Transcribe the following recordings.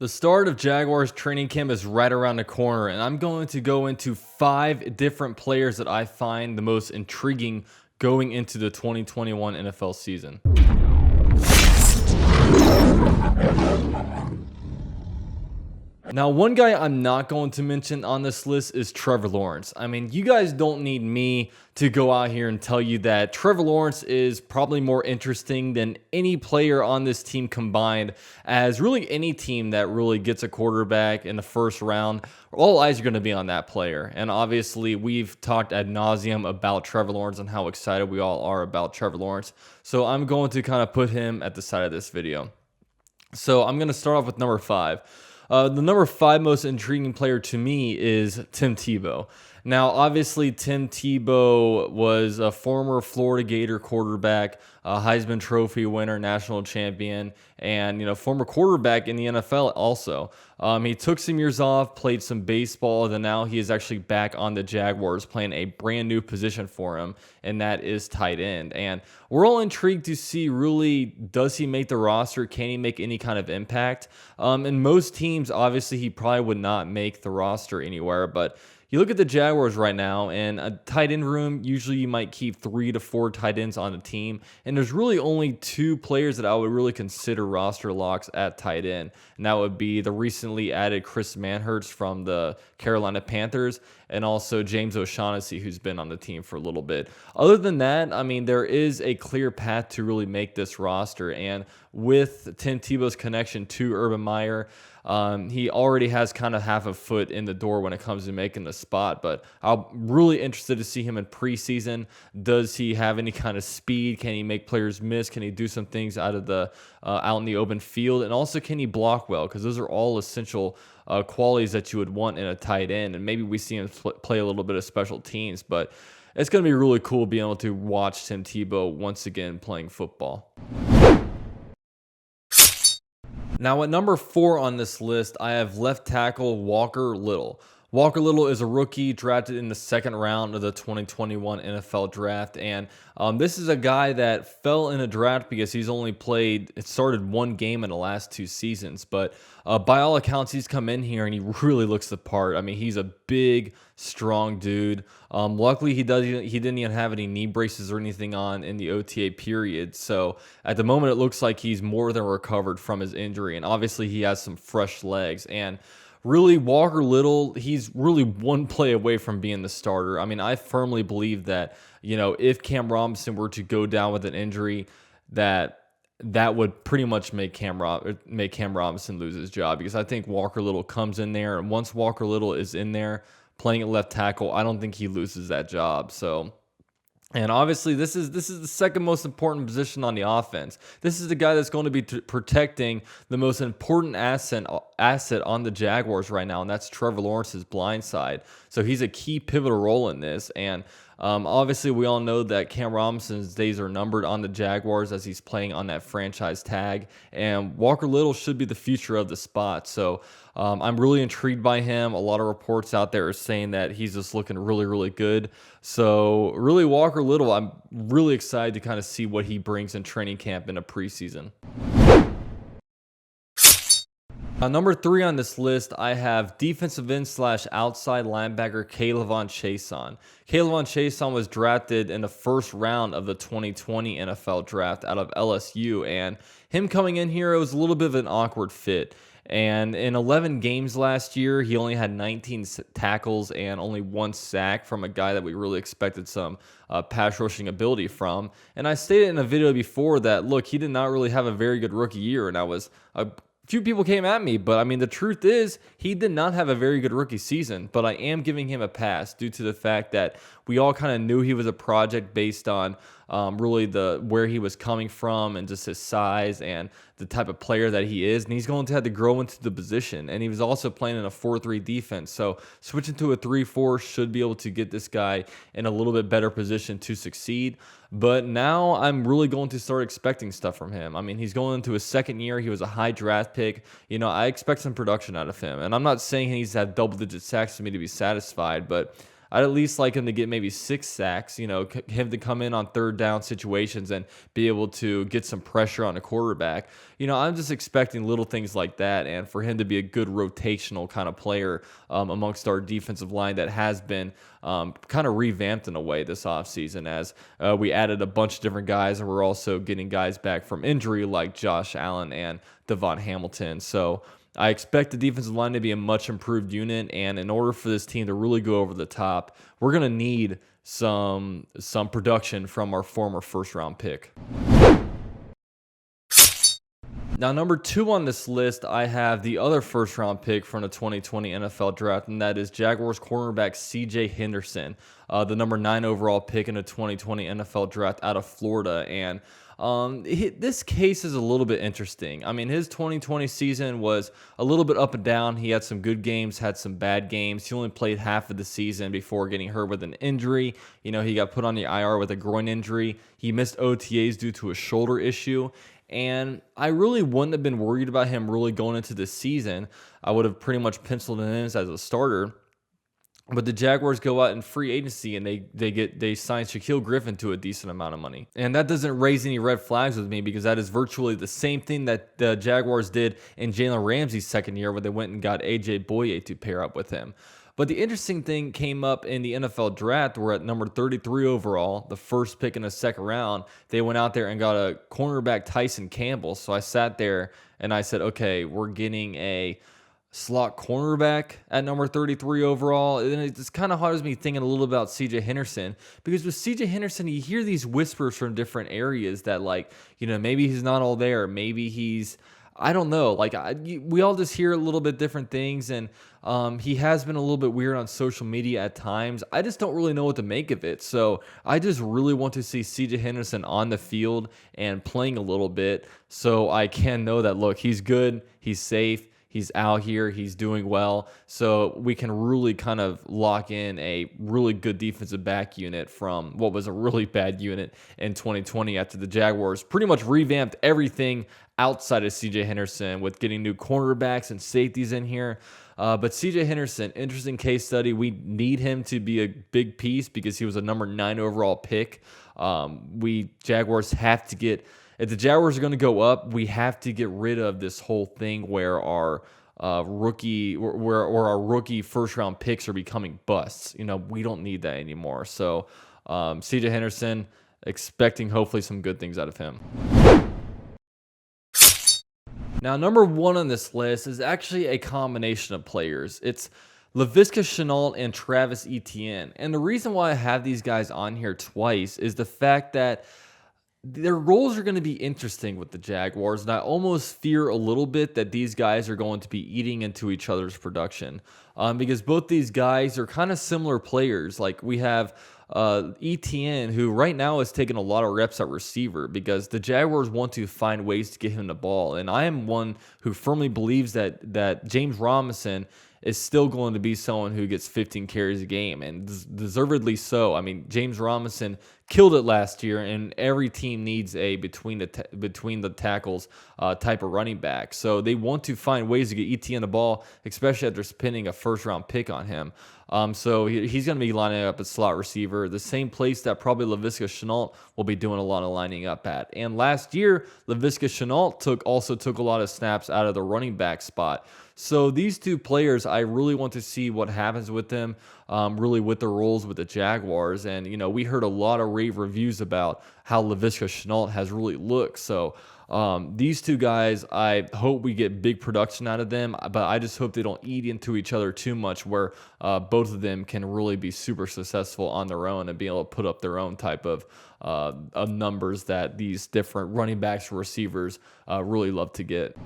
The start of Jaguars training camp is right around the corner, and I'm going to go into 5 different players that I find the most intriguing going into the 2021 NFL season. Now, one guy I'm not going to mention on this list is Trevor Lawrence. I mean, you guys don't need me to go out here and tell you that Trevor Lawrence is probably more interesting than any player on this team combined, as really any team that really gets a quarterback in the first round, all eyes are going to be on that player. And obviously, we've talked ad nauseum about Trevor Lawrence and how excited we all are about Trevor Lawrence. So I'm going to kind of put him at the side of this video. So I'm going to start off with number 5. The number 5 most intriguing player to me is Tim Tebow. Now, obviously, Tim Tebow was a former Florida Gator quarterback, a Heisman Trophy winner, national champion, and former quarterback in the NFL also. He took some years off, played some baseball, then now he is actually back on the Jaguars playing a brand new position for him, and that is tight end. And we're all intrigued to see, really, does he make the roster? Can he make any kind of impact? In most teams, obviously, he probably would not make the roster anywhere, but you look at the Jaguars right now, and a tight end room, usually you might keep 3 to 4 tight ends on a team, and there's really only 2 players that I would really consider roster locks at tight end, and that would be the recently added Chris Manhertz from the Carolina Panthers, and also James O'Shaughnessy, who's been on the team for a little bit. Other than that, I mean, there is a clear path to really make this roster, and with Tim Tebow's connection to Urban Meyer, he already has kind of half a foot in the door when it comes to making the spot, but I'm really interested to see him in preseason. Does he have any kind of speed? Can he make players miss? Can he do some things out in the open field? And also, can he block well? Because those are all essential qualities that you would want in a tight end. And maybe we see him play a little bit of special teams, but it's going to be really cool being able to watch Tim Tebow once again playing football. Now, at number 4 on this list, I have left tackle Walker Little. Walker Little is a rookie drafted in the 2nd round of the 2021 NFL draft, and this is a guy that fell in a draft because he's only started 1 game in the last 2 seasons, but by all accounts, he's come in here and he really looks the part. I mean, he's a big, strong dude. Luckily, he didn't even have any knee braces or anything on in the OTA period, so at the moment, it looks like he's more than recovered from his injury, and obviously, he has some fresh legs, and really, Walker Little, he's really 1 play away from being the starter. I mean, I firmly believe that, if Cam Robinson were to go down with an injury, that would pretty much make Cam Robinson lose his job, because I think Walker Little comes in there, and once Walker Little is in there playing at left tackle, I don't think he loses that job. And obviously, this is the 2nd most important position on the offense. This is the guy that's going to be protecting the most important asset on the Jaguars right now, and that's Trevor Lawrence's blind side. So he's a key pivotal role in this. And obviously, we all know that Cam Robinson's days are numbered on the Jaguars as he's playing on that franchise tag. And Walker Little should be the future of the spot. So I'm really intrigued by him. A lot of reports out there are saying that he's just looking really, really good. So really, Walker Little, I'm really excited to kind of see what he brings in training camp in a preseason. Number 3 on this list, I have defensive end / outside linebacker Kalen Chastain. Kalen Chastain was drafted in the 1st round of the 2020 NFL draft out of LSU, and him coming in here, it was a little bit of an awkward fit. And in 11 games last year, he only had 19 tackles and only 1 sack from a guy that we really expected some pass rushing ability from. And I stated in a video before that, look, he did not really have a very good rookie year, and a few people came at me, but I mean, the truth is he did not have a very good rookie season, but I am giving him a pass due to the fact that we all kind of knew he was a project based on really where he was coming from and just his size and the type of player that he is, and he's going to have to grow into the position. And he was also playing in a 4-3 defense, so switching to a 3-4 should be able to get this guy in a little bit better position to succeed. But now I'm really going to start expecting stuff from him. I mean, he's going into his 2nd year. He was a high draft pick. I expect some production out of him, and I'm not saying he needs to have double-digit sacks for me to be satisfied, but I'd at least like him to get maybe 6 sacks, him to come in on third down situations and be able to get some pressure on a quarterback. I'm just expecting little things like that, and for him to be a good rotational kind of player amongst our defensive line that has been kind of revamped in a way this offseason, as we added a bunch of different guys, and we're also getting guys back from injury like Josh Allen and Devon Hamilton. So I expect the defensive line to be a much improved unit, and in order for this team to really go over the top, we're going to need some production from our former first-round pick. Now, number 2 on this list, I have the other first-round pick from the 2020 NFL Draft, and that is Jaguars cornerback C.J. Henderson, the number 9 overall pick in the 2020 NFL Draft out of Florida. And this case is a little bit interesting. I mean, his 2020 season was a little bit up and down. He had some good games, had some bad games. He only played half of the season before getting hurt with an injury. He got put on the IR with a groin injury. He missed OTAs due to a shoulder issue. And I really wouldn't have been worried about him really going into this season. I would have pretty much penciled him in as a starter. But the Jaguars go out in free agency and they sign Shaquille Griffin to a decent amount of money. And that doesn't raise any red flags with me, because that is virtually the same thing that the Jaguars did in Jalen Ramsey's second year, where they went and got A.J. Boye to pair up with him. But the interesting thing came up in the NFL draft, where at number 33 overall, the first pick in the second round, they went out there and got a cornerback, Tyson Campbell. So I sat there and I said, okay, we're getting a slot cornerback at number 33 overall. And it just kind of has me thinking a little about C.J. Henderson, because with C.J. Henderson, you hear these whispers from different areas that, like, maybe he's not all there. Maybe he's, I don't know. Like, we all just hear a little bit different things, and he has been a little bit weird on social media at times. I just don't really know what to make of it. So I just really want to see C.J. Henderson on the field and playing a little bit, so I can know that, look, he's good, he's safe, he's out here, he's doing well, so we can really kind of lock in a really good defensive back unit from what was a really bad unit in 2020 after the Jaguars pretty much revamped everything outside of C.J. Henderson with getting new cornerbacks and safeties in here. But C.J. Henderson, interesting case study. We need him to be a big piece because he was a number 9 overall pick. Jaguars have to get... If the Jaguars are going to go up, we have to get rid of this whole thing where our rookie first round picks are becoming busts. We don't need that anymore. So C.J. Henderson, expecting hopefully some good things out of him. Now, number 1 on this list is actually a combination of players. It's Laviska Shenault and Travis Etienne. And the reason why I have these guys on here twice is the fact that their roles are going to be interesting with the Jaguars, and I almost fear a little bit that these guys are going to be eating into each other's production, because both these guys are kind of similar players. Like, we have Etienne, who right now is taking a lot of reps at receiver because the Jaguars want to find ways to get him the ball, and I am one who firmly believes that James Robinson is still going to be someone who gets 15 carries a game, and deservedly so. I mean, James Robinson killed it last year, and every team needs a between the tackles type of running back. So they want to find ways to get Etienne the ball, especially after spending a first-round pick on him. So he's going to be lining up at slot receiver, the same place that probably Laviska Shenault will be doing a lot of lining up at. And last year, Laviska Shenault also took a lot of snaps out of the running back spot. So these two players, I really want to see what happens with them, really with their roles with the Jaguars. And, we heard a lot of rave reviews about how Laviska Shenault has really looked. So these two guys, I hope we get big production out of them, but I just hope they don't eat into each other too much, where both of them can really be super successful on their own and be able to put up their own type of numbers that these different running backs or receivers really love to get.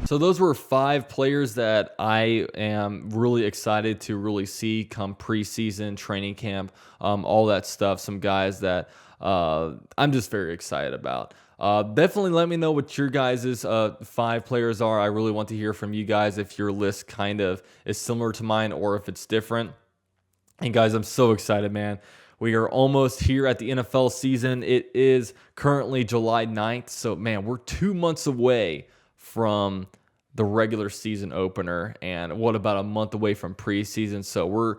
So those were 5 players that I am really excited to really see come preseason, training camp, all that stuff. Some guys that I'm just very excited about. Definitely let me know what your guys' 5 players are. I really want to hear from you guys if your list kind of is similar to mine or if it's different. And guys, I'm so excited, man. We are almost here at the NFL season. It is currently July 9th. So, man, we're 2 months away from the regular season opener, and what, about a month away from preseason. So we're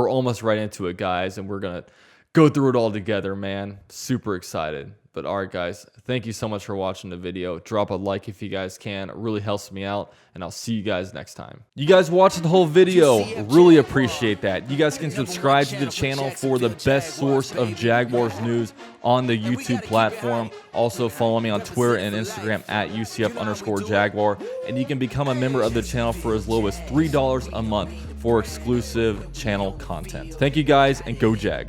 almost right into it, guys, and we're gonna go through it all together, man. Super excited. But all right, guys, thank you so much for watching the video. Drop a like if you guys can. It really helps me out, and I'll see you guys next time. You guys watched the whole video. Really appreciate that. You guys can subscribe to the channel for the best source of Jaguars news on the YouTube platform. Also, follow me on Twitter and Instagram at UCF_Jaguar, and you can become a member of the channel for as low as $3 a month for exclusive channel content. Thank you, guys, and go Jags.